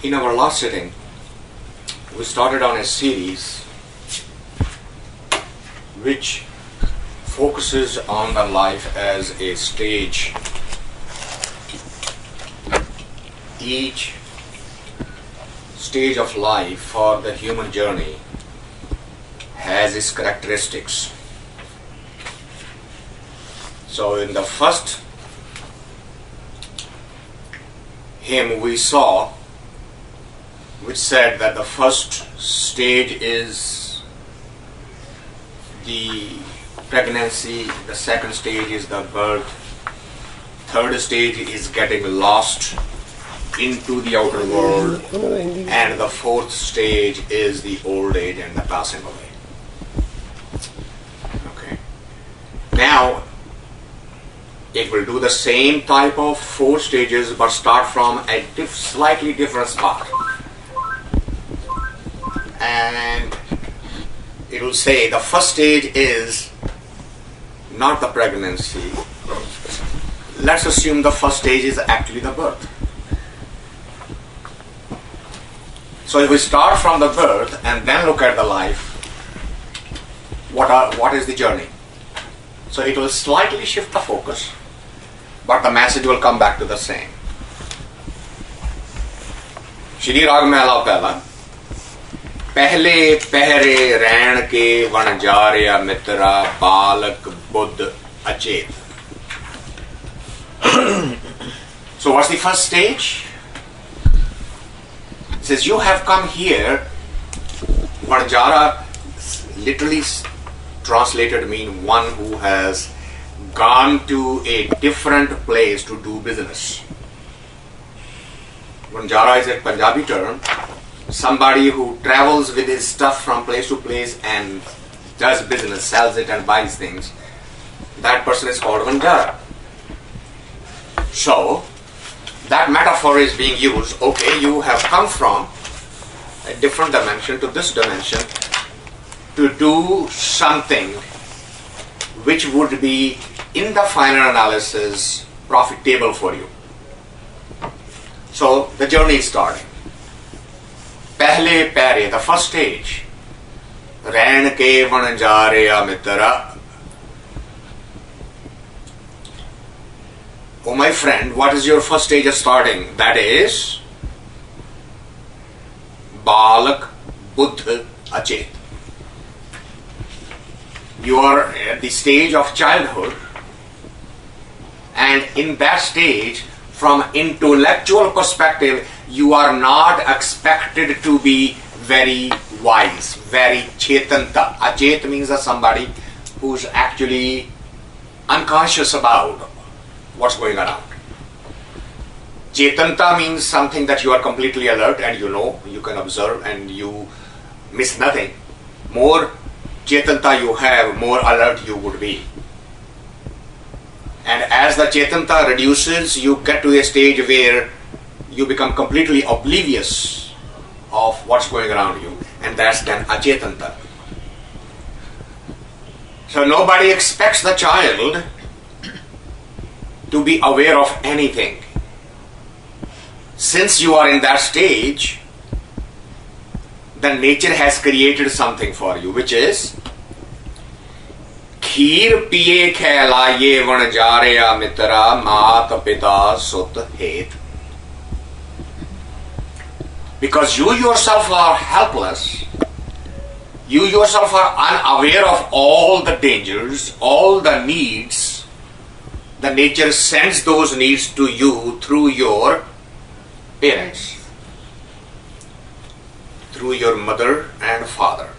In our last sitting, we started on a series which focuses on the life as a stage. Each stage of life for the human journey has its characteristics. So in the first hymn we saw, which said that the first stage is the pregnancy, the second stage is the birth, third stage is getting lost into the outer world, and the fourth stage is the old age and the passing away. Okay. Now, it will do the same type of four stages but start from a slightly different spot. And it will say the first stage is not the pregnancy. Let's assume the first stage is actually the birth. So if we start from the birth and then look at the life, what is the journey? So it will slightly shift the focus, but the message will come back to the same. Shri Rag Mehla Pehla. पहले पहरे रैन के वणजारिया मित्रा बालक बुद्ध अचेत. So what's the first stage? It says you have come here. Vanjara literally translated mean one who has gone to a different place to do business. Vanjara is a Punjabi term. Somebody who travels with his stuff from place to place and does business, sells it and buys things, that person is called Vanjara. So, that metaphor is being used. Okay, you have come from a different dimension to this dimension to do something which would be, in the final analysis, profitable for you. So, the journey is starting. Pehle Pehrey, the first stage. Rain ke vanjareya mitra. Oh my friend, what is your first stage of starting? That is Balak Buddha Achet. You are at the stage of childhood, and in that stage, from intellectual perspective, you are not expected to be very wise, very chetanta. Achet means that somebody who's actually unconscious about what's going around. Chetanta means something that you are completely alert and you know, you can observe and you miss nothing. More chetanta you have, more alert you would be. And as the chetanta reduces, you get to a stage where you become completely oblivious of what's going around you, and that's then achetanta. So nobody expects the child to be aware of anything. Since you are in that stage, the nature has created something for you, which is खीर पिए खैलाये वणजारेया मित्रा मात पिता सुत हेत. Because you yourself are helpless, you yourself are unaware of all the dangers, all the needs, the nature sends those needs to you through your parents, through your mother and father.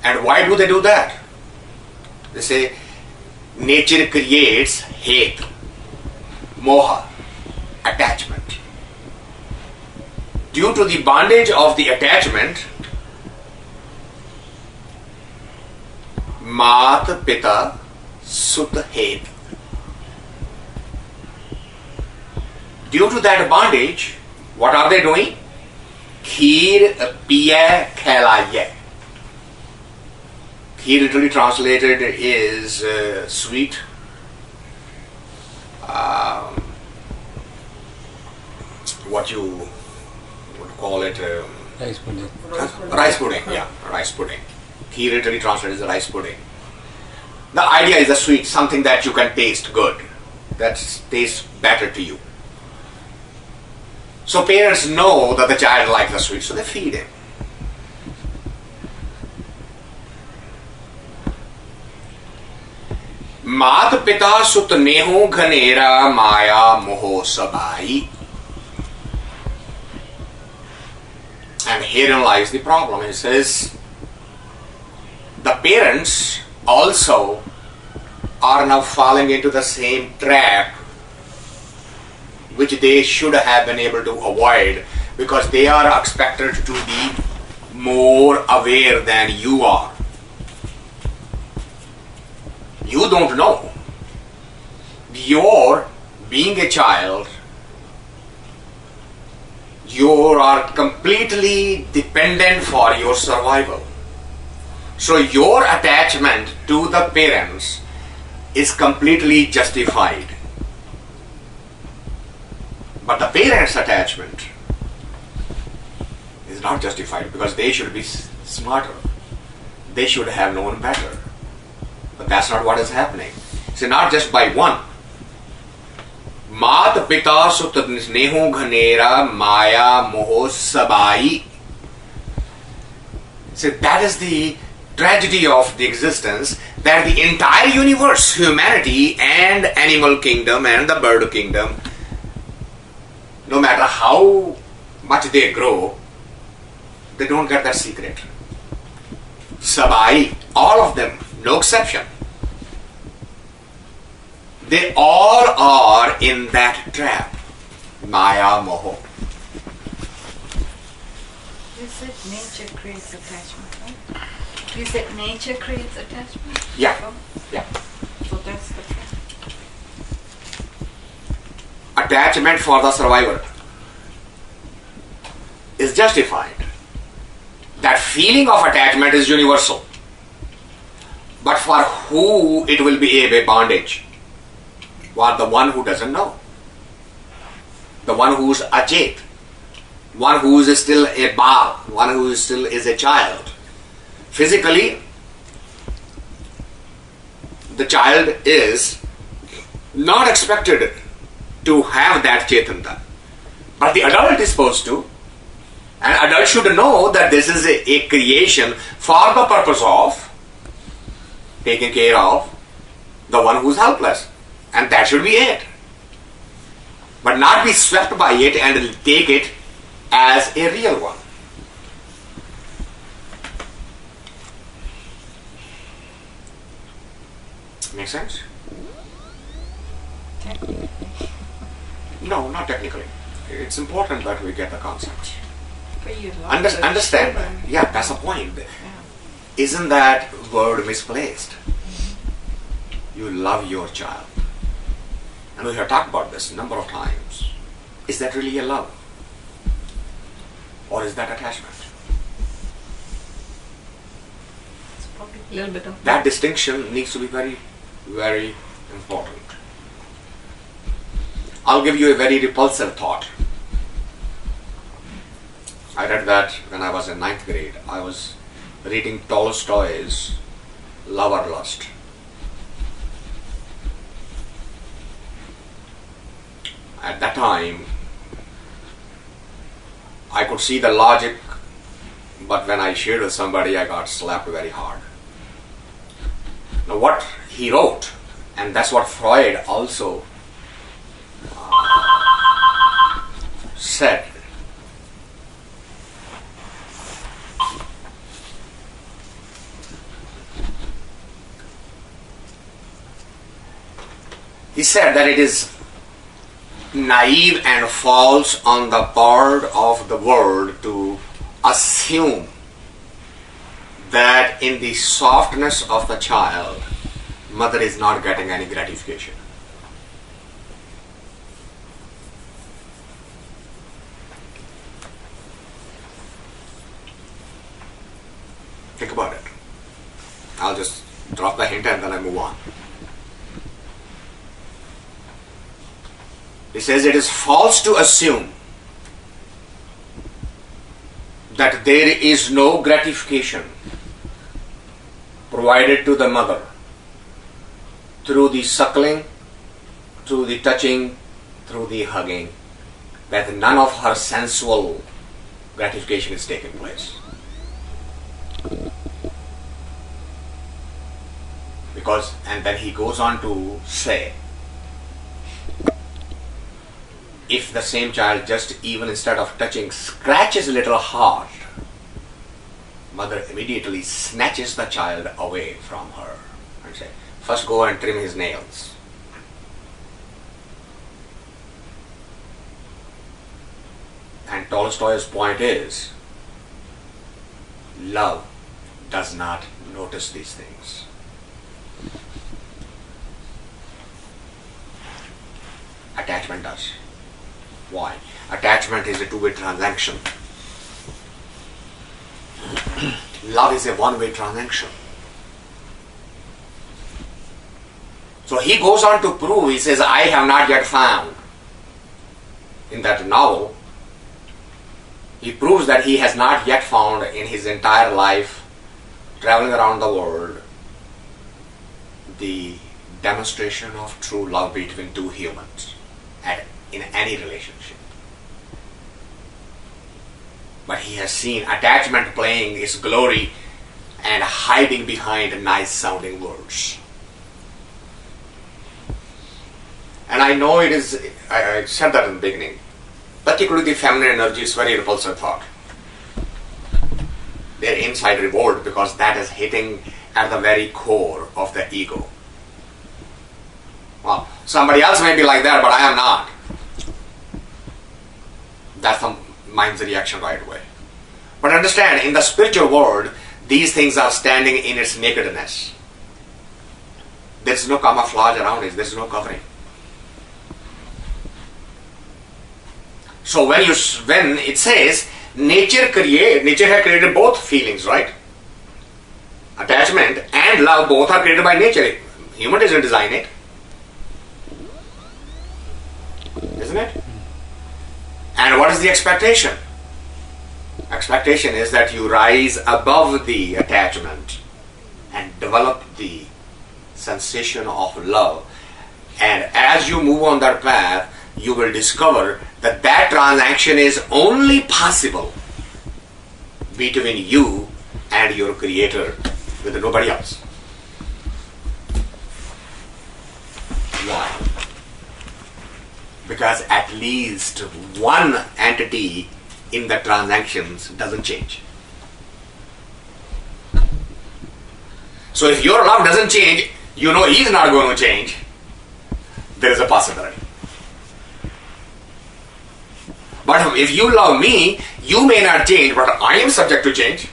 And why do they do that? They say nature creates hate, moha, attachment. Due to the bondage of the attachment, mat pita sut het. Due to that bondage, what are they doing? Kheer piye khelaye. Kheer literally translated is sweet. what you would call it, Rice pudding. rice pudding. Yeah, rice pudding. Kheer literally translated as rice pudding. The idea is a sweet, something that you can taste good, that tastes better to you. So parents know that the child likes the sweet, so they feed him. मात पिता सुत नेहो घनेरा माया मोह सबाई. And herein lies the problem. He says the parents also are now falling into the same trap which they should have been able to avoid, because they are expected to be more aware than you are. You don't know. You're being a child, you are completely dependent for your survival. So your attachment to the parents is completely justified. But the parents' attachment is not justified, because they should be smarter. They should have known better. But that's not what is happening. So not just by one. Mat pita sut neho ghanera maya moho sabai. So that is the tragedy of the existence, that the entire universe, humanity and animal kingdom and the bird kingdom, no matter how much they grow, they don't get that secret. Sabai, all of them, no exception. They all are in that trap. Maya moho. You said nature creates attachment, right? You said nature creates attachment? Yeah. So, Yeah. so that's the trap. Attachment for the survivor is justified. That feeling of attachment is universal. But for who it will be a bondage? For the one who doesn't know. The one who's achet. One who is still a bal. One who still is a child. Physically, the child is not expected to have that chetanta. But the adult is supposed to. And adult should know that this is a creation for the purpose of taking care of the one who's helpless. And that should be it. But not be swept by it and take it as a real one. Make sense? Technically. No, not technically. It's important that we get the concept. But you love your Understand that. children. Yeah, that's the point. Yeah. Isn't that word misplaced? You love your child. And we have talked about this a number of times. Is that really a love? Or is that attachment? It's probably a little bit of That distinction needs to be very, very important. I'll give you a very repulsive thought. I read that when I was in 9th grade. I was reading Tolstoy's Love or Lust. At that time, I could see the logic, but when I shared with somebody, I got slapped very hard. Now what he wrote, and that's what Freud also said. He said that it is naive and false on the part of the world to assume that in the softness of the child, mother is not getting any gratification. Think about it. I'll just drop the hint and then I move on. He says it is false to assume that there is no gratification provided to the mother through the suckling, through the touching, through the hugging, that none of her sensual gratification is taking place. Because, and then he goes on to say, if the same child just even instead of touching scratches a little hard, mother immediately snatches the child away from her and say, first go and trim his nails. And Tolstoy's point is, love does not notice these things. Attachment does. Why? Attachment is a two-way transaction. Love is a one-way transaction. So he goes on to prove, he says, I have not yet found, in that novel, he proves that he has not yet found in his entire life, traveling around the world, the demonstration of true love between two humans in any relationship. But he has seen attachment playing its glory and hiding behind nice sounding words. And I know it is, I said that in the beginning, particularly the feminine energy is very repulsive thought. Their inside revolt because that is hitting at the very core of the ego. Well, somebody else may be like that, but I am not. That's the mind's reaction right away. But understand, in the spiritual world, these things are standing in its nakedness. There is no camouflage around it. There is no covering. So when it says nature has created both feelings, right? Attachment and love both are created by nature. Human doesn't design it, isn't it? And what is the expectation? Expectation is that you rise above the attachment and develop the sensation of love. And as you move on that path, you will discover that that transaction is only possible between you and your creator, with nobody else. Why? Because at least one entity in the transactions doesn't change. So if your love doesn't change, you know he's not going to change. There is a possibility. But if you love me, you may not change, but I am subject to change,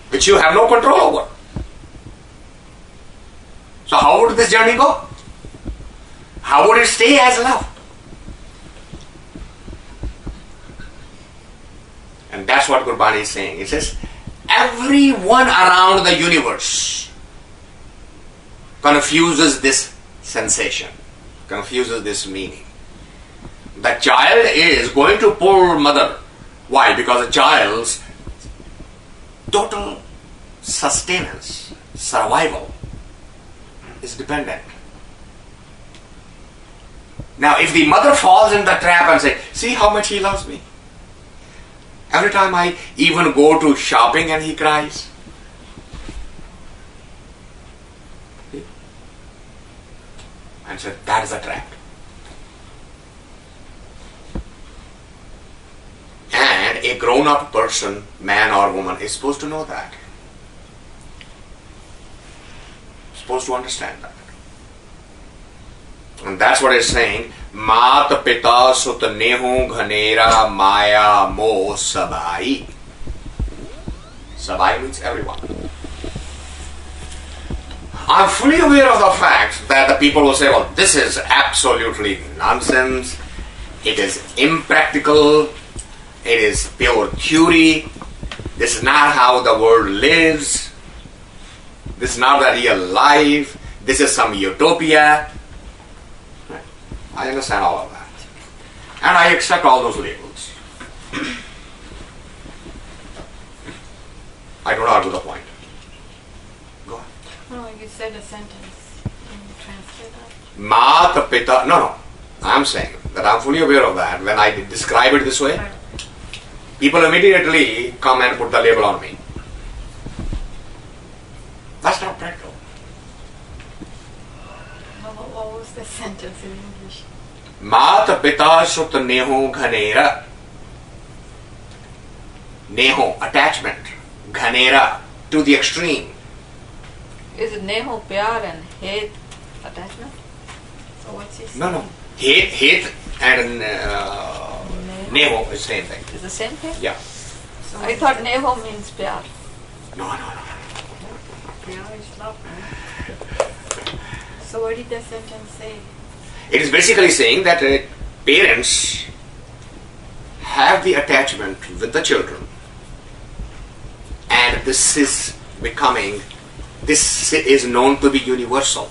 which you have no control over. So how would this journey go? How would it stay as love? And that's what Gurbani is saying. It says, everyone around the universe confuses this sensation, confuses this meaning. The child is going to pull mother. Why? Because a child's total sustenance, survival, is dependent. Now, if the mother falls in the trap and says, see how much he loves me. Every time I even go to shopping and he cries. And said, that is a trap. And a grown-up person, man or woman, is supposed to know that. Supposed to understand that. And that's what it's saying. Mat pita sut nehu ghanera maya mo sabai. Sabai means everyone. I'm fully aware of the fact that the people will say, well, this is absolutely nonsense. It is impractical. It is pure theory. This is not how the world lives. This is not the real life. This is some utopia. I understand all of that. And I accept all those labels. I don't argue the point. Go on. No, you said a sentence. Can you translate that? Mata pita. No. I'm saying that I'm fully aware of that. When I describe it this way, Right. people immediately come and put the label on me. That's not practical. What was the sentence in English? Mata pita sut neho ghanera. Neho, attachment. Ghanera, to the extreme. Is it neho, pyar and hate attachment? So what's he saying? No. Hate and neho is the same thing. Is the same thing? Yeah. So I thought neho means pyar. No. Pyar is love, right? So what did the sentence say? It is basically saying that parents have the attachment with the children, and this is known to be universal.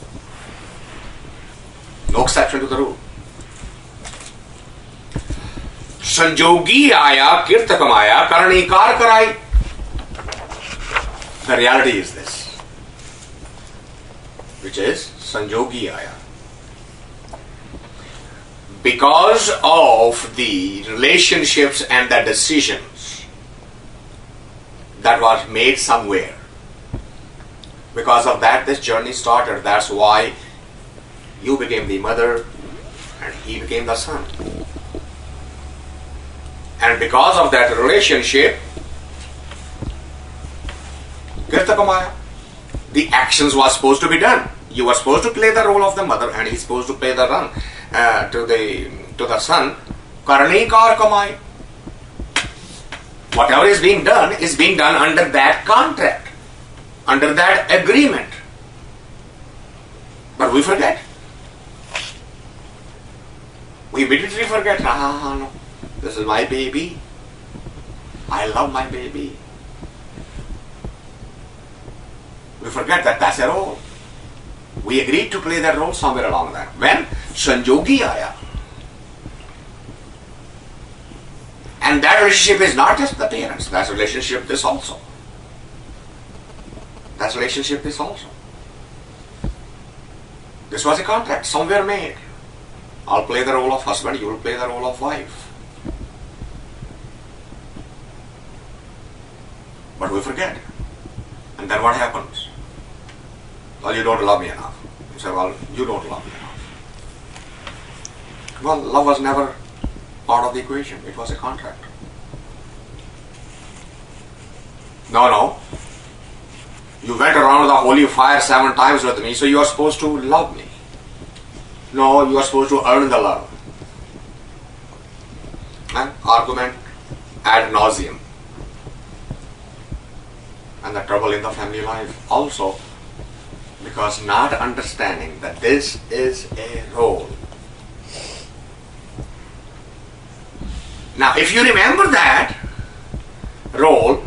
No exception to the rule. Sanjogi aya, kirtakam aya, karanikar karai. The reality is this, which is Sanjogi aya. Because of the relationships and the decisions that was made somewhere, because of that this journey started. That's why you became the mother and he became the son. And because of that relationship, Kirtakamaya, the actions was supposed to be done. You were supposed to play the role of the mother and he's supposed to play the run to the son. Karanikar kamai. Whatever is being done under that contract, under that agreement. But we forget. We immediately forget. No. This is my baby. I love my baby. We forget that that's a role. We agreed to play that role somewhere along that. When Sanjogi aya. And that relationship is not just the parents. That relationship this also. That relationship this also. This was a contract somewhere made. I'll play the role of husband, you will play the role of wife. But we forget. And then what happens? Well, you don't love me enough. You say, well, you don't love me enough. Well, love was never part of the equation. It was a contract. No. You went around the holy fire 7 times with me, so you are supposed to love me. No, you are supposed to earn the love. And argument ad nauseum. And the trouble in the family life also, because not understanding that this is a role. Now, if you remember that role,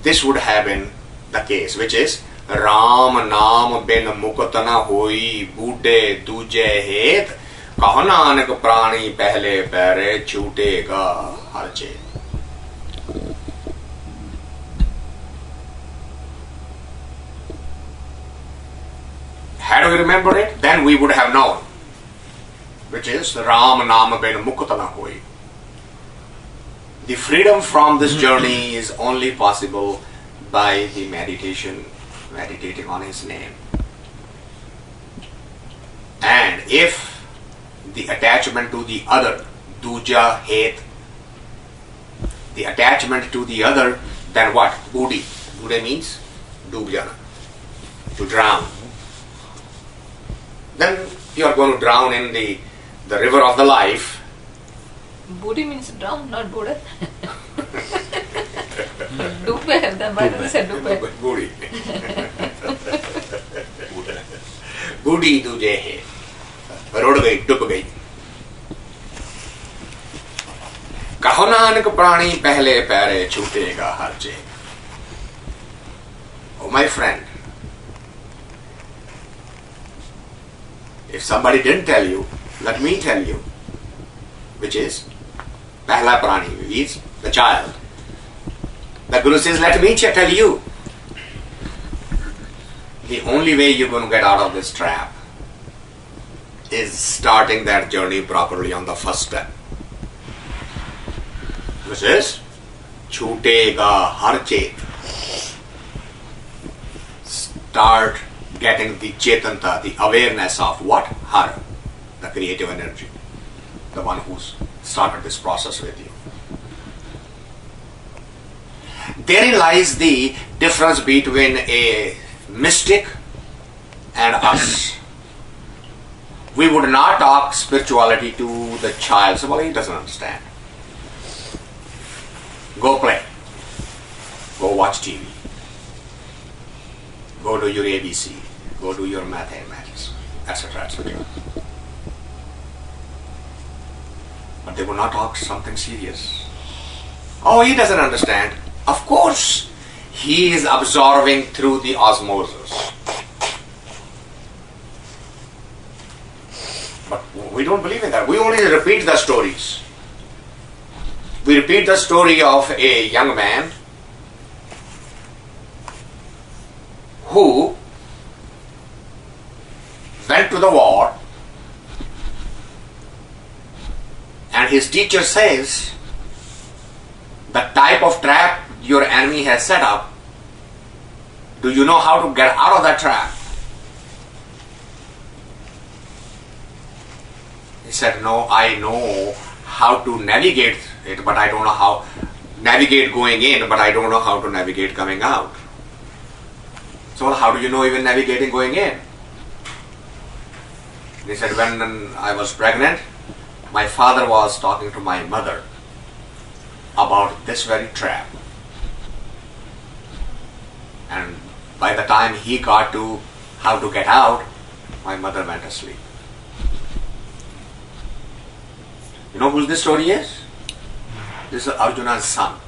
this would have been the case, which is Ram naam bin mukatana hoi bude duje het kaho nanak prani pehle paire chutega harche. Had we remembered it, then we would have known, which is Ram naam bin mukatana hoi. The freedom from this journey is only possible by the meditating on His name. And if the attachment to the other, duja, hate, the attachment to the other, then what? Budi. Budi means dubjana, to drown. Then you are going to drown in the river of the life. Budi means drown, not Buddha. Dupe, the Bible said dupe. Budi. Budi duje hai. Rod gayi, dub gayi. Kaho nanak prani pehle paire chutega harche. Oh my friend, if somebody didn't tell you, let me tell you, which is Pehla prani is the child. The Guru says, let me tell you. The only way you're going to get out of this trap is starting that journey properly on the first step. Which is, Chutega har chet. Start getting the chetanta, the awareness of what? Har, the creative energy. The one who's started this process with you. Therein lies the difference between a mystic and us. We would not talk spirituality to the child. So, well, he doesn't understand. Go play. Go watch TV. Go do your ABC. Go do your mathematics, etc., etc. But they will not talk something serious. Oh, he doesn't understand. Of course, he is absorbing through the osmosis. But we don't believe in that. We only repeat the stories. We repeat the story of a young man who went to the war, and his teacher says, the type of trap your enemy has set up, do you know how to get out of that trap? He said, no, I know how to navigate it, but I don't know how navigate going in, but I don't know how to navigate coming out. So how do you know even navigating going in? He said, when I was pregnant, my father was talking to my mother about this very trap. And by the time he got to how to get out, my mother went asleep. You know who this story is? This is Arjuna's son.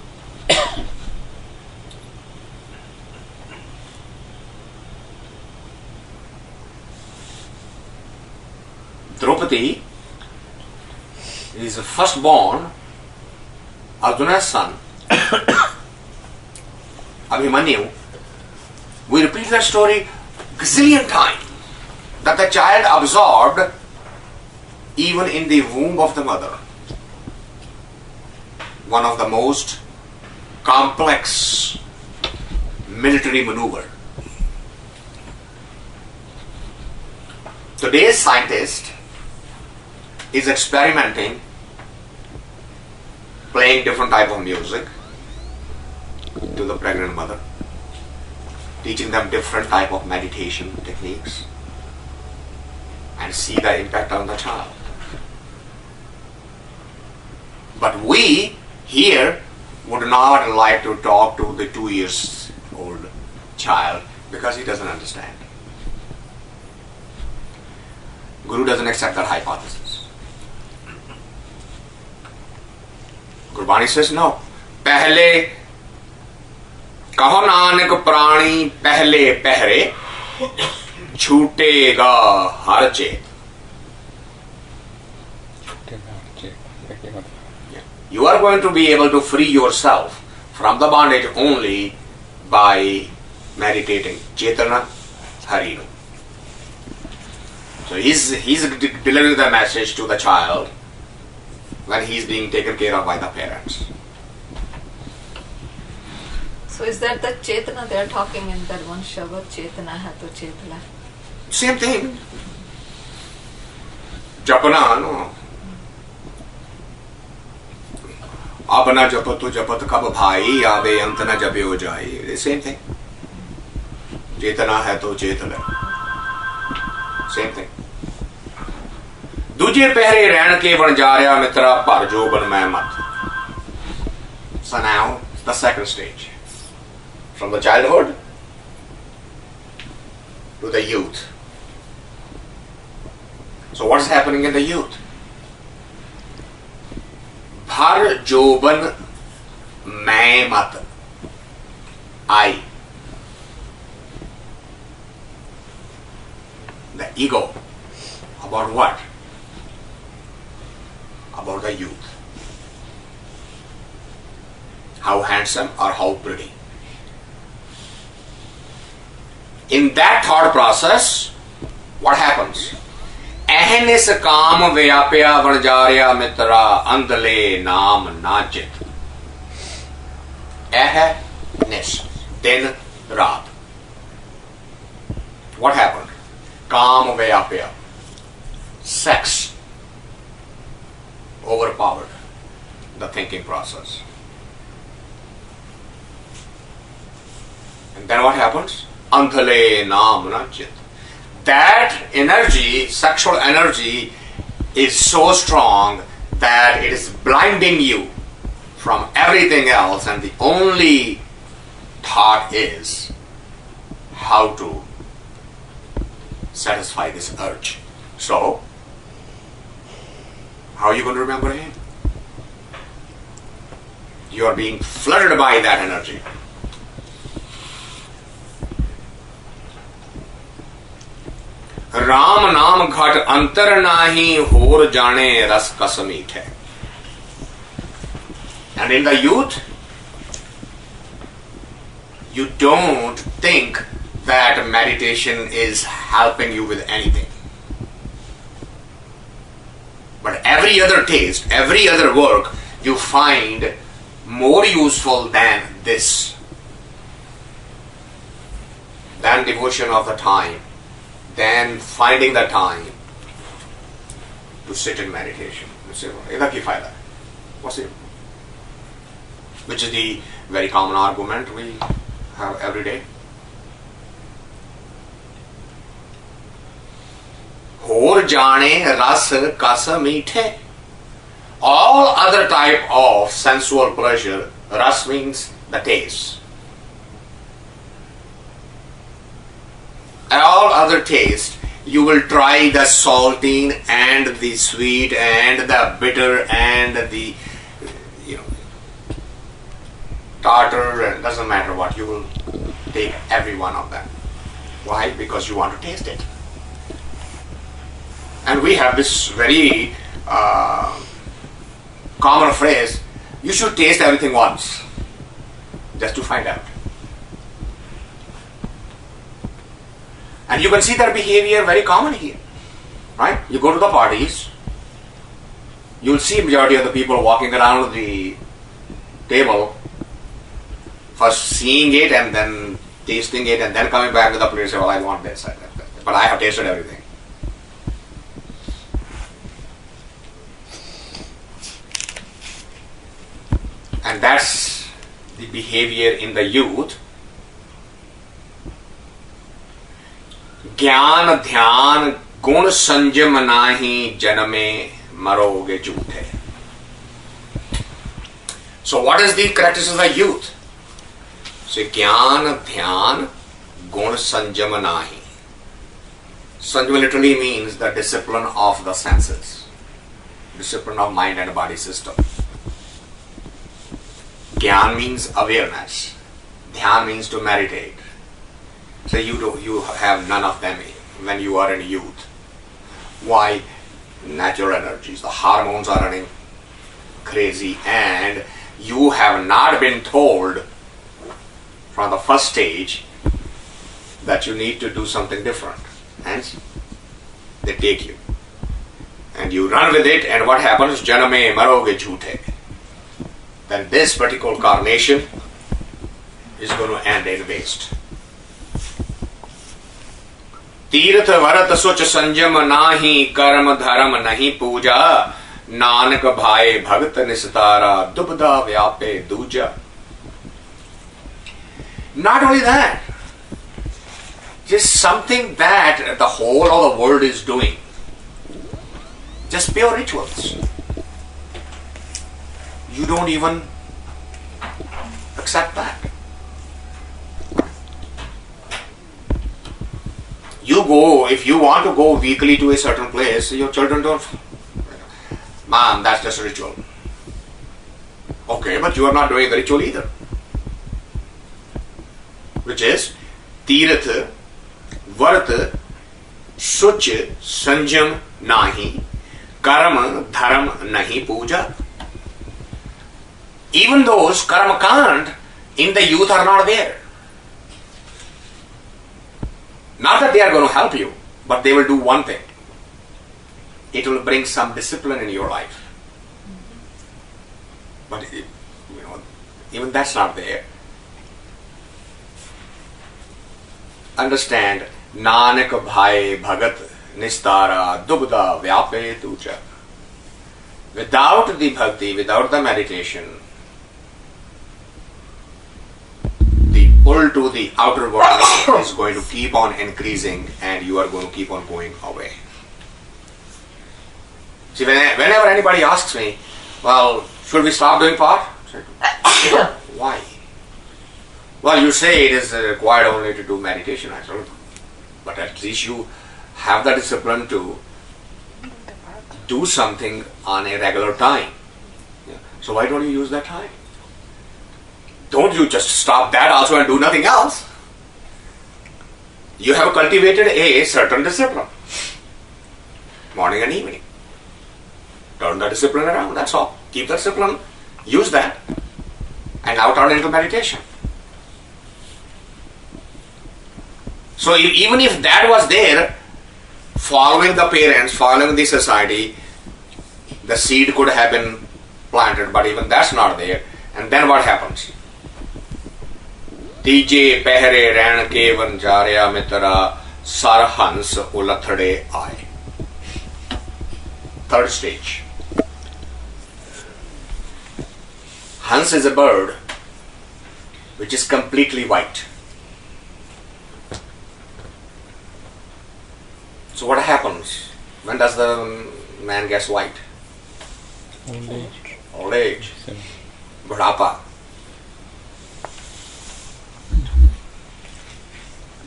Draupadi is the firstborn, Arjuna's son, Abhimanyu. We repeat that story gazillion times, that the child absorbed even in the womb of the mother. One of the most complex military maneuver. Today's scientist is experimenting, playing different type of music to the pregnant mother, teaching them different type of meditation techniques, and see the impact on the child. But we here would not like to talk to the 2 years old child because he doesn't understand. Guru doesn't accept that hypothesis. Gurbani says no. Pehle kaho nanak prani pehle pehre chutega har chet. You are going to be able to free yourself from the bondage only by meditating Chetana Harinu. So he's delivering the message to the child when he's being taken care of by the parents. So is that the Chetana they're talking in that one Shabad, Chetana hai to Chetala? Same thing. Japana, no. Apana japat japat kab bhai aave ant na jabe ho jaye. The same thing. Chetana hai to Chetala. Same thing. दूजे पहरे रहन के बन जा रहा मित्रा पर जो बन मैं मत. So now the second stage, from the childhood to the youth. So what's happening in the youth? भर जोबन मैं मत. I. The ego. About what? About the youth. how handsome or how pretty. In that thought process, what happens? Ahnis काम व्याप्या वनजार्या मित्रा अंधले नाम नाचित. Ahnis, दिन रात. What happened? Kam vyapya. Sex overpowered the thinking process. And then what happens? Anthale naam nachit. That energy, sexual energy, is so strong that it is blinding you from everything else, and the only thought is how to satisfy this urge. So, how are you going to remember him? You are being flooded by that energy. Ram नाम घट अंतर नाही होर जाने रस कसमीठ है. And in the youth, you don't think that meditation is helping you with anything. But every other taste, every other work, you find more useful than this. Than devotion of the time, than finding the time to sit in meditation. You say, "Ida ki fayda?" What's it? Which is the very common argument we have every day. Hor jane ras kas meethe. All other type of sensual pleasure, ras means the taste. All other taste, you will try the saltine and the sweet and the bitter and the tartar, and doesn't matter what, you will take every one of them. Why? Because you want to taste it. And we have this very common phrase, you should taste everything once, just to find out. And you can see that behavior very common here, right? You go to the parties, you'll see majority of the people walking around the table, first seeing it and then tasting it and then coming back to the plate and say, well, I want this, but I have tasted everything. And that's the behavior in the youth. ज्ञान ध्यान गुण संयम नाही जनमे मरोगे झूठे. So what is the characteristics of the youth? So ज्ञान ध्यान गुण संयम नाही. Sanjama literally means the discipline of the senses, discipline of mind and body system. Gyan means awareness. Dhyan means to meditate. So you have none of them when you are in youth. Why? Natural energies, the hormones are running crazy, and you have not been told from the first stage that you need to do something different. Hence, they take you. And you run with it, and what happens? Janame maroge jhoote. Then this particular carnation is going to end in waste. तीर्थ वरत सुच संयम नाही कर्म धर्म नहीं पूजा नानक भाए भगत निस्तारा दुबदा व्यापे दूजा. Not only that, just something that the whole of the world is doing, just pure rituals. You don't even accept that. You go, if you want to go weekly to a certain place, your children don't. Mom, that's just a ritual. Okay, but you are not doing the ritual either. Which is Tirth, Vart, Such, Sanjam, Nahi, Karma, Dharam, Nahi, Puja. Even those karma kand in the youth are not there. Not that they are going to help you, but they will do one thing. It will bring some discipline in your life. But even that's not there. Understand, Nanak bhai bhagat nistara dubda vyape tuja. Without the bhakti, without the meditation, the pull to the outer world is going to keep on increasing and you are going to keep on going away. See, whenever anybody asks me, well, should we stop doing pot? Why? Well, you say it is required only to do meditation. I said, but at least you have the discipline to do something on a regular time. Yeah. So why don't you use that time? Don't you just stop that also and do nothing else. You have cultivated a certain discipline. Morning and evening. Turn the discipline around, that's all. Keep the discipline, use that, and now turn into meditation. So even if that was there, following the parents, following the society, the seed could have been planted, but even that's not there. And then what happens? Tije Pehrey ran kevan jarya mitra sarhans ulathade aaye. Third stage. Hans is a bird which is completely white. So what happens? When does the man get white? Old age. Old age. Budhapa.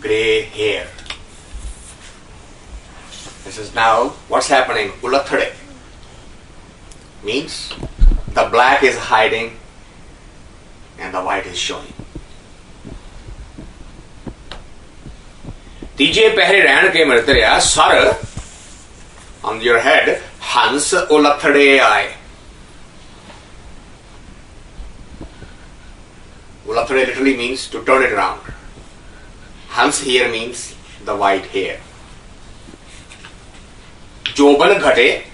Grey hair. This is now what's happening? Ulathade means the black is hiding and the white is showing. Tije Pehrey ran ke mritarya sar on your head Hans ulathade aaye. Ulathade literally means to turn it around. Hans here means the white hair. Joban ghate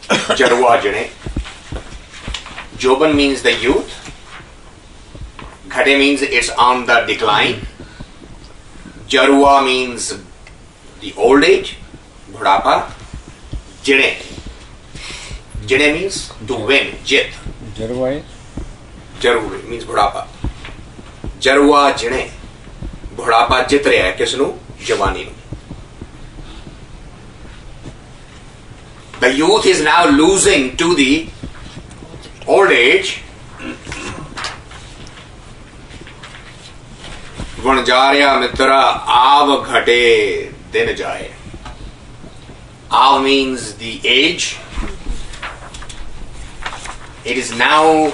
jarwa jane. Joban means the youth. Ghate means it's on the decline. Jarwa means the old age. Budhapa. Jane. Jane means to win. Jit. Jarwa Jaru means budhapa. Jarwa jane. Budhapa jit raha hai kisnu? Jawani nu. The youth is now losing to the old age. Vanjarya mitra av ghate din jaye. Av means the age. It is now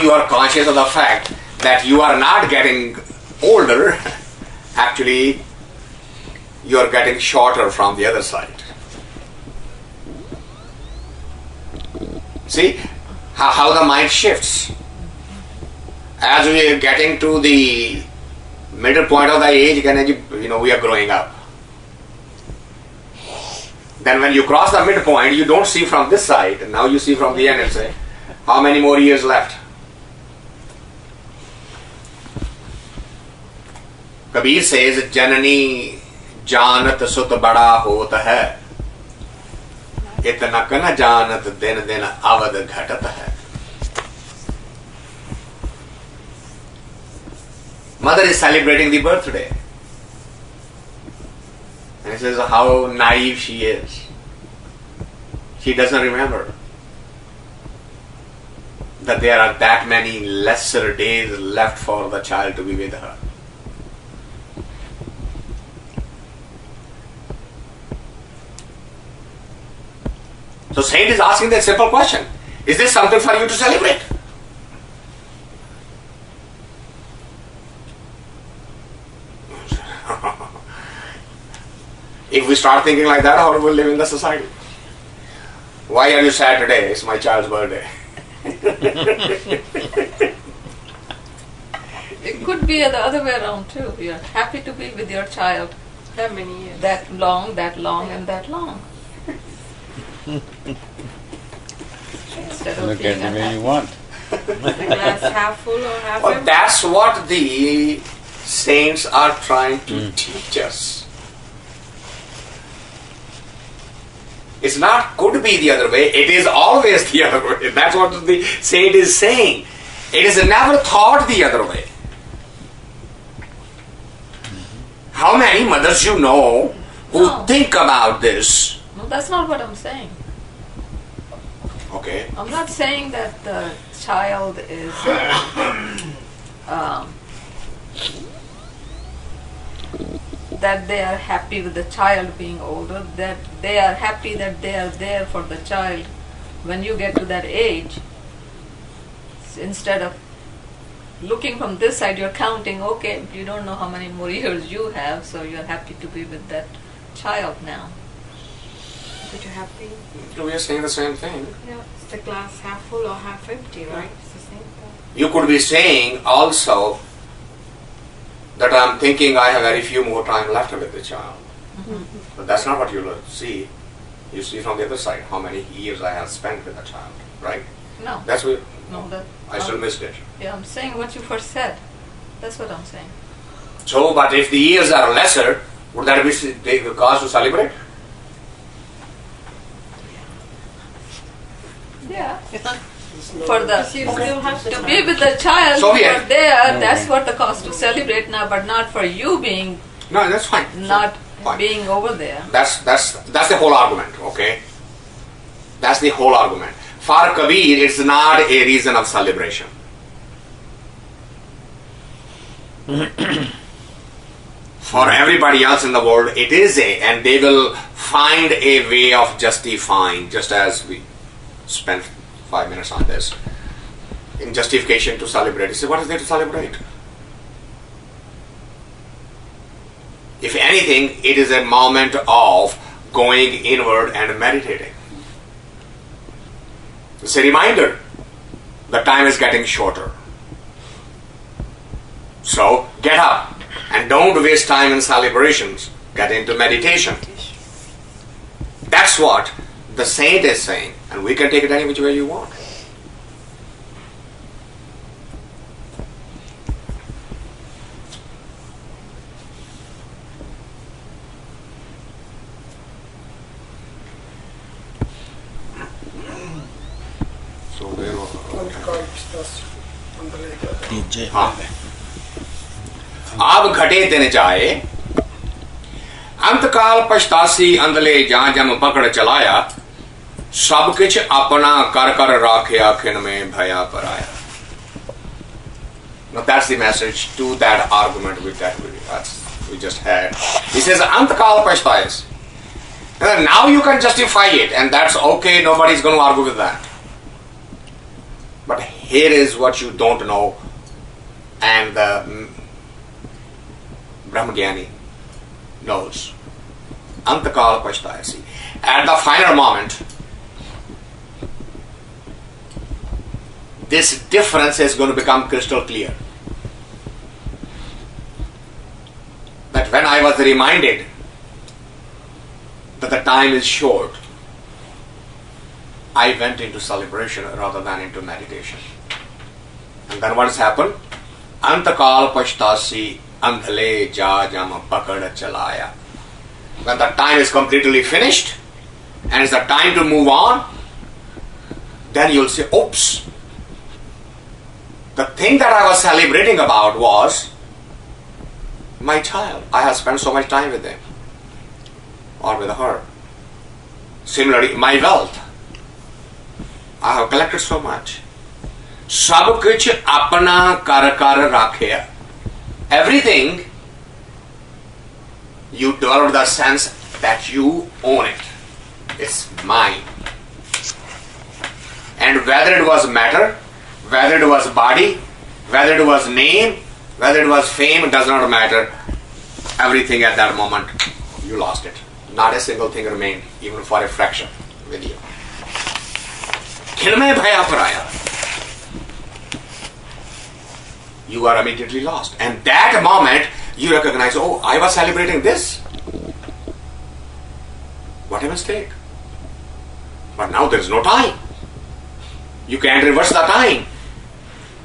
you are conscious of the fact that you are not getting older. Actually, you are getting shorter from the other side. See how the mind shifts. As we are getting to the middle point of the age, we are growing up. Then when you cross the midpoint, you don't see from this side. Now you see from the end and say, how many more years left? Kabir says, Janani janat sut bada hot hai. Itna kana janat din din avad ghatat hai. Mother is celebrating the birthday. And he says how naive she is. She doesn't remember that there are that many lesser days left for the child to be with her. So Saint is asking that simple question. Is this something for you to celebrate? If we start thinking like that, how will we live in the society? Why are you sad today? It's my child's birthday. It could be the other way around too. You're happy to be with your child That many years. that long, and that long. Instead of Look being at the way unhappy. you want. The glass half full or half Well, empty? that's what the saints are trying to teach us. It's not could be the other way, it is always the other way. That's what the saint is saying. It is never thought the other way. How many mothers you know who No. think about this? No, that's not what I'm saying. Okay. I'm not saying that the child is that they are happy with the child being older, that they are happy that they are there for the child when you get to that age. Instead of looking from this side, you're counting, okay, you don't know how many more years you have, so you're happy to be with that child now. But you're happy. We are saying the same thing. Yeah. It's the glass half full or half empty, right? It's the same thing. You could be saying also that I'm thinking I have very few more time left with the child. But that's not what you see. You see from the other side how many years I have spent with the child, right? No, That's what no, that I still missed it. yeah, I'm saying what you first said. That's what I'm saying. So, but if the years are lesser, would that be the cause to celebrate? Yeah. For the Because you still have to to be with the child So who we are are- there, that's what the cause to celebrate now, but not for you being No, that's fine. not Fine. being over there. That's the whole argument, okay? That's the whole argument. For Kabir, it's not a reason of celebration. For everybody else in the world, it is and they will find a way of justifying, just as we spent 5 minutes on this, in justification to celebrate. You say, what is there to celebrate? If anything, it is a moment of going inward and meditating. It's a reminder the time is getting shorter. So get up and don't waste time in celebrations. Get into meditation. That's what the saint is saying, and we can take it any which way you want. So there हाँ अब घटे दिन जाए अंतकाल पछतासी अंदले जहां जम पकड़ चलाया सब किछ अपना कर कर राखया खिन में भया पराया. Now that's the message to that argument we just had. He says antakal pashtais. Now you can justify it, and that's okay, nobody's going to argue with that. But here is what you don't know, and the Brahmagyani knows. Antakal pashtayasi. At the final moment, this difference is going to become crystal clear. That when I was reminded that the time is short, I went into celebration rather than into meditation. And then what has happened? Antakal pashtasi andhale ja jam pakad chalaya. When the time is completely finished and it's the time to move on, then you'll say, oops, the thing that I was celebrating about was my child. I have spent so much time with him or with her. Similarly, my wealth. I have collected so much. Sab kuch apna kar kar rakhya. Everything you develop the sense that you own it. It's mine. And whether it was matter, whether it was body, whether it was name, whether it was fame, does not matter. Everything at that moment, you lost it. Not a single thing remained, even for a fraction with you. Khil mein bhaya paraya. you are immediately lost. And that moment, you recognize, oh, I was celebrating this. What a mistake. But now there is no time. You can't reverse the time.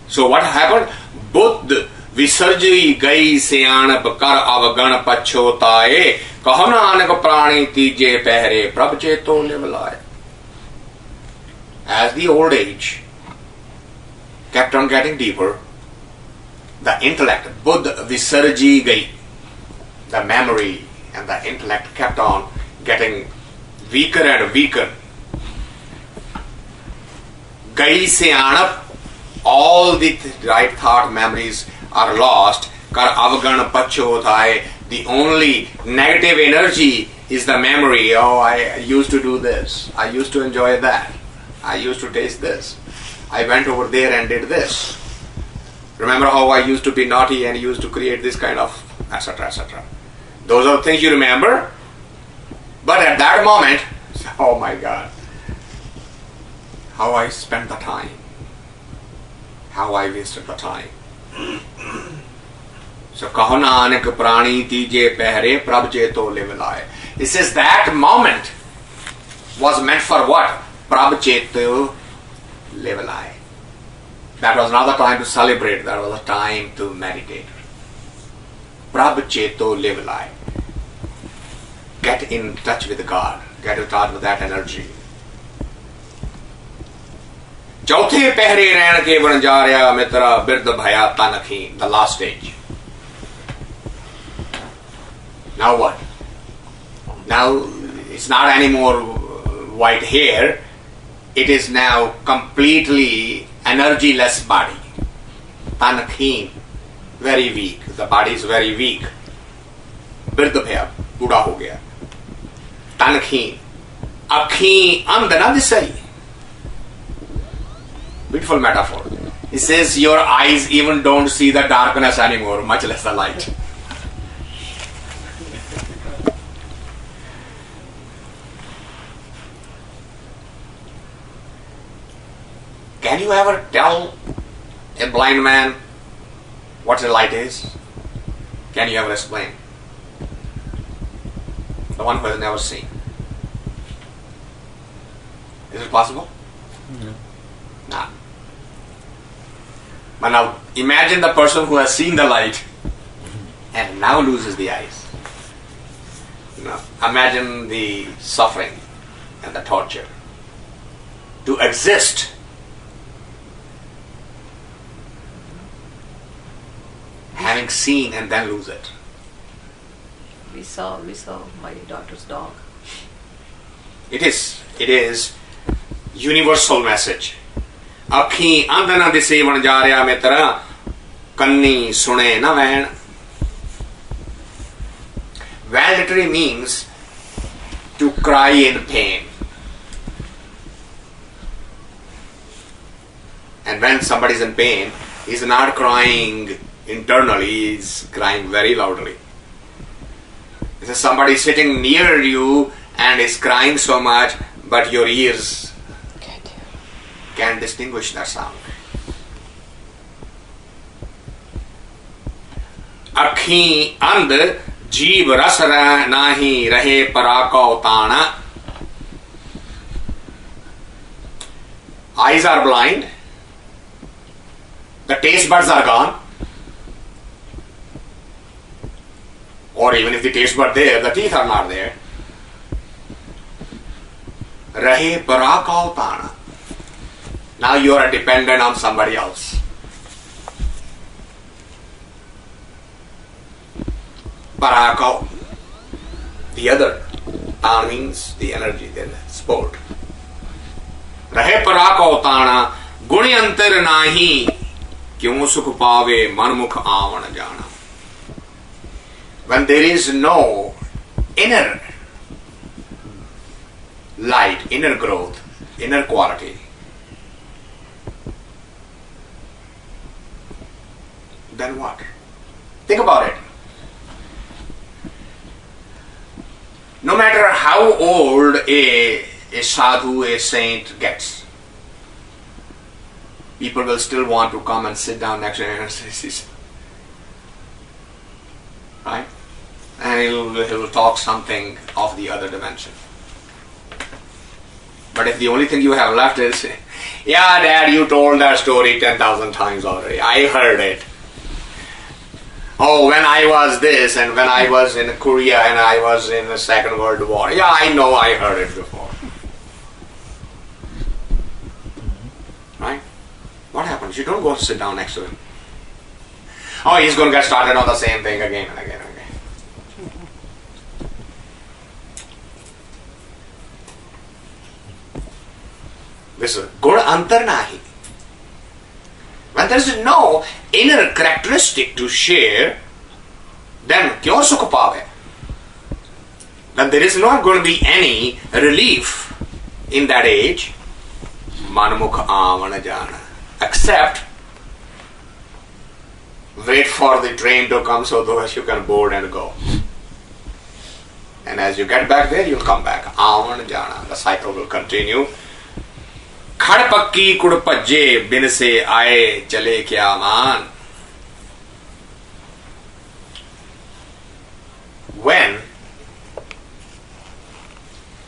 So what happened? Buddh विसर्जी गई सियाणप कर अवगण पछोताए कहो नानक प्राणी तीजे पहरे प्रभ चेतो लिवलाए. As the old age kept on getting deeper, the intellect, Buddha visarji gai, the memory and the intellect kept on getting weaker and weaker. Gai siyanap, all the right thought memories are lost. Kar avgan pachothai, the only negative energy is the memory. Oh, I used to do this. I used to enjoy that. I used to taste this. I went over there and did this. Remember how I used to be naughty and used to create this kind of etc. etc. Those are the things you remember. But at that moment, oh my God, how I spent the time. How I wasted the time. So kaho nanak prani tije pehre prabh cheto livilaye. It says that moment was meant for what? Prabh cheto livilaye. That was not the time to celebrate, that was the time to meditate. Prabh cheto livilaye. Get in touch with God, get in touch with that energy. चौथे पहरे रहन के बन जा रहा मित्रा बिरद भया तनखी, the last stage. Now what? Now it's not anymore white hair, it is now completely energyless body. Tanakhin, very weak, the body is very weak. बिरद भया, बूढ़ा हो गया. तनखीन, अखी अंध न दिसई. Beautiful metaphor. It says your eyes even don't see the darkness anymore, much less the light. Can you ever tell a blind man what a light is? Can you ever explain? The one who has never seen. Is it possible? No. Nah. But now imagine the person who has seen the light and now loses the eyes. Now, imagine the suffering and the torture. To exist, having seen and then lose it. We saw my daughter's dog. It is universal message. अखी अंध न दिसे बन जा रहा मित्र कन्नी सुने न van. Wailing literally means to cry in pain. And when somebody is in pain, he's not crying internally, he's crying very loudly. This is somebody sitting near you and is crying so much, but your ears can distinguish that sound. अखी अंध जीव रस नाही रहे पराको ताना. Eyes are blind. The taste buds are gone. Or even if the taste bud there, the teeth are not there. Rahe parakau tana. Now you are dependent on somebody else. Parakau, the other. Tana means the energy, the sport. Rahe parakau tana, guni antar nahi, kyun sukh paave manmukh avan jana. When there is no inner light, inner growth, inner quality, then what? Think about it. No matter how old a sadhu, a saint gets, people will still want to come and sit down next to him and say, right? And he'll talk something of the other dimension. But if the only thing you have left is, yeah, Dad, you told that story 10,000 times already. I heard it. Oh, when I was this, and when I was in Korea, and I was in the Second World War. Yeah, I know, I heard it before. Right? What happens? You don't go sit down next to him. Oh, he's going to get started on the same thing again and again and again. This is good antar nahi. When there is no inner characteristic to share, then kyon sukh paave? Then there is not going to be any relief in that age. Manmukh aavana jana. Except wait for the train to come so that you can board and go. And as you get back there, you'll come back. Aavana jana. The cycle will continue. खड़ पक्की कुड़ पज्जे बिन से आए चले क्या मान. When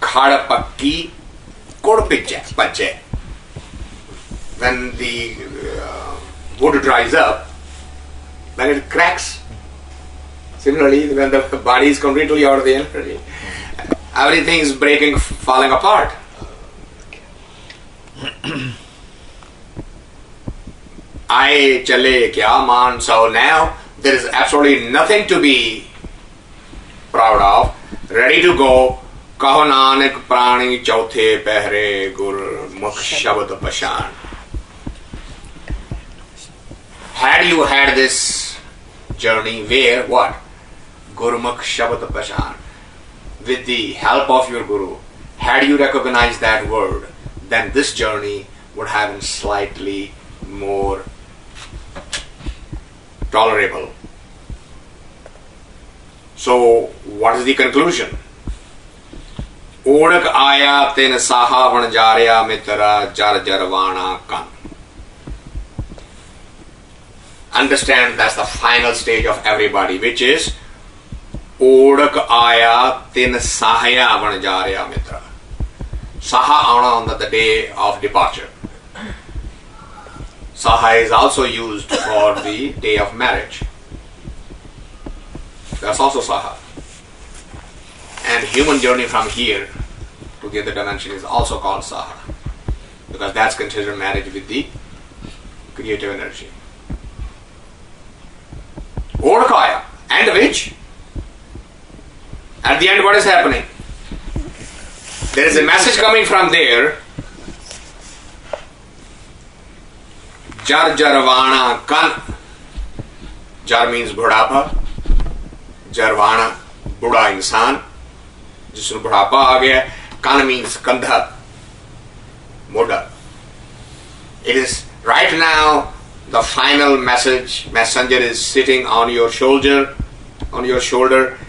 खड़ पक्की कुड़ पज्जे, when the wood dries up, then it cracks. Similarly, when the body is completely out of the energy, everything is breaking, falling apart. I chale kya man. So now there is absolutely nothing to be proud of. Ready to go. Kaho nanak prani chauthe Pehrey gur mukh shabad pashan. Had you had this journey where what? Gurmukh shabad pashan. With the help of your guru, had you recognized that word, then this journey would have been slightly more tolerable. So, what is the conclusion? Odak aya ten saha vanjarya mitra jar jarvana kan. Understand that's the final stage of everybody, which is Odak aya ten sahaya vanjarya mitra. Saha aana on the day of departure. Saha is also used for the day of marriage. That's also Saha. And human journey from here to the other dimension is also called Saha. Because that's considered marriage with the creative energy. Odakaya. And which? At the end, what is happening? There is a message coming from there. Jar jarvana kan. Jar means budhapa. Jarvana, Buddha insan. Jisnu budhapa aa gaya. Kan means kandha. Moda. It is right now the final message. Messenger is sitting on your shoulder. On your shoulder.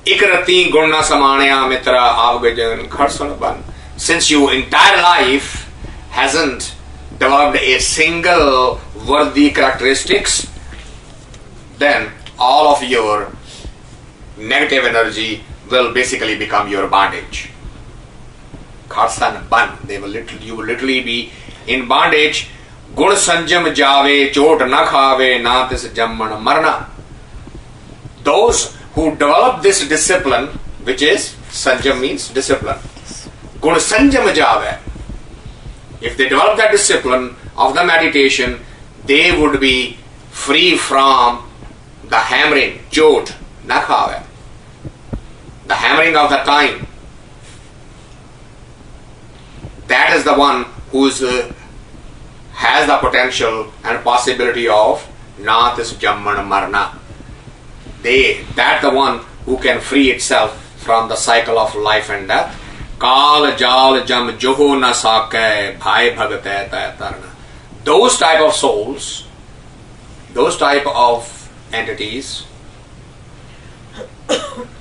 Ikrati guna samanya mitra avgajan kharsan ban. Since your entire life hasn't developed a single worthy characteristics, then all of your negative energy will basically become your bondage. Kharsan ban. You will literally be in bondage. Gun sanjam jave chot na khave na tis jamman marna. Those who develop this discipline, which is sanjam means discipline. Gun sanjam jave. If they develop that discipline of the meditation, they would be free from the hammering, chot, nakhave, the hammering of the time. That is the one who has the potential and possibility of natis jamman marna. That's the one who can free itself from the cycle of life and death. Kal jal jam joho na sakay bhai bhagate tarna. Those type of souls, those type of entities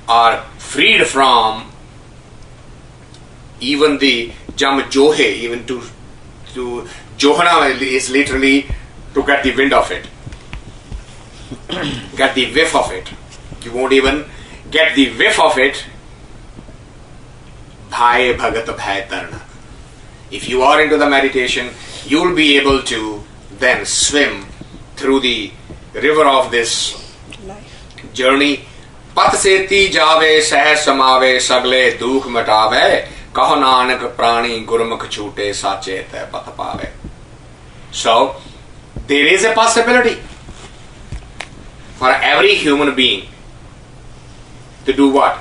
are freed from even the jam johe, even to Johana is literally to get the wind of it, get the whiff of it. You won't even get the whiff of it. Bhai Bhagat Bhai Tarna. If you are into the meditation, you will be able to then swim through the river of this journey. Pat seti jave sah samave sagle dukh matave kaho nanak prani gurmukh chute sache te pat pave. So there is a possibility for every human being to do what?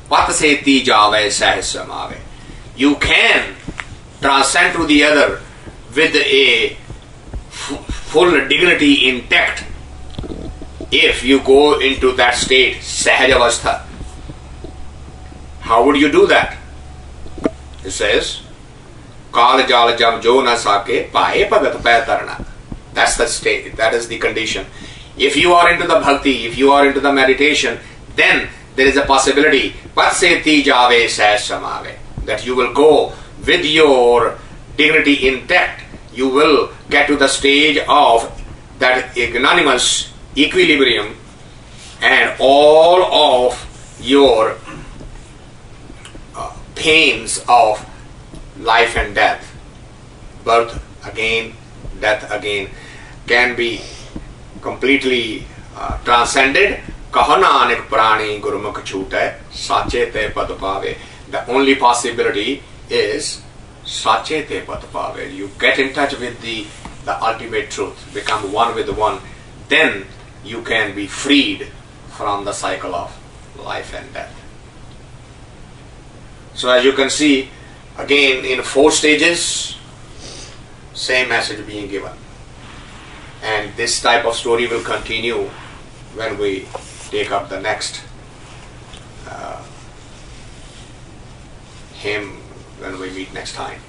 Pat seti jave sah samave. You can transcend to the other with a full dignity intact if you go into that state, sahaj avastha. How would you do that? It says, Kal jal jam jo na sake pae pagat pay tarna. That's the state, that is the condition. If you are into the bhakti, if you are into the meditation, then there is a possibility, pat seti jave sahaj samave, that you will go with your dignity intact. You will get to the stage of that ignominious equilibrium, and all of your pains of life and death, birth again, death again, can be completely transcended. Kahana anek prani gurmukh chute sache te pad pave. The only possibility is sache te pad pave. You get in touch with the ultimate truth, become one with the one, then you can be freed from the cycle of life and death. So as you can see, again in 4 stages, same message being given. And this type of story will continue when we take up the next hymn, when we meet next time.